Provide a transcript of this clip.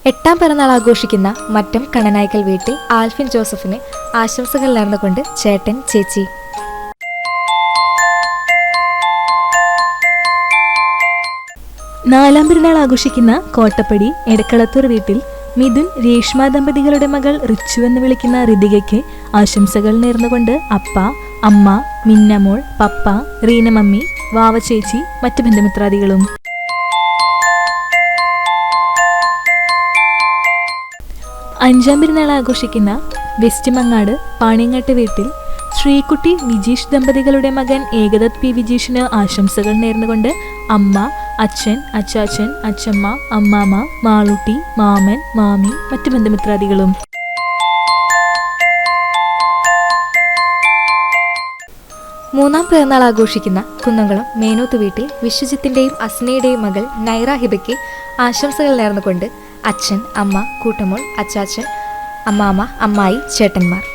8ാം പിറന്നാൾ ആഘോഷിക്കുന്ന മറ്റം കണനായ്ക്കൽ വീട്ടിൽ ആൽഫിൻ ജോസഫിന് ആശംസകൾ നേർന്നുകൊണ്ട് ചേട്ടൻ ചേച്ചി. നാലാം പിറന്നാൾ ആഘോഷിക്കുന്ന കോട്ടപ്പടി എടക്കളത്തൂർ വീട്ടിൽ മിഥുൻ രേഷ്മ ദമ്പതികളുടെ മകൾ റിച്ചു എന്ന് വിളിക്കുന്ന ഋതികയ്ക്ക് ആശംസകൾ നേർന്നുകൊണ്ട് അപ്പ, അമ്മ, മിന്നമോൾ, പപ്പ, റീനമമ്മി, വാവ ചേച്ചി, മറ്റ് ബന്ധുമിത്രാദികളും. അഞ്ചാം പിറന്നാൾ ആഘോഷിക്കുന്ന വെസ്റ്റ് മങ്ങാട് പാണിയങ്ങാട്ട് വീട്ടിൽ ശ്രീകുട്ടി വിജീഷ് ദമ്പതികളുടെ മകൻ ഏകദത്ത് പി വിജീഷിന് ആശംസകൾ നേർന്നുകൊണ്ട് അമ്മ, അച്ഛൻ, അച്ചാച്ചൻ, അച്ചമ്മ, അമ്മാമ്മ, മാളൂട്ടി, മാമൻ, മാമി, മറ്റു ബന്ധുമിത്രാദികളും. മൂന്നാം പിറന്നാൾ ആഘോഷിക്കുന്ന കുന്നംകുളം മേനോത്ത് വീട്ടിൽ വിശ്വജിത്തിന്റെയും അസ്നയുടെയും മകൾ നൈറ ഹിബയ്ക്ക് ആശംസകൾ നേർന്നുകൊണ്ട് അച്ഛൻ, അമ്മ, കൂട്ടമോൾ, അച്ചാച്ചൻ, അമ്മാമ്മ, അമ്മായി, ചേട്ടന്മാർ.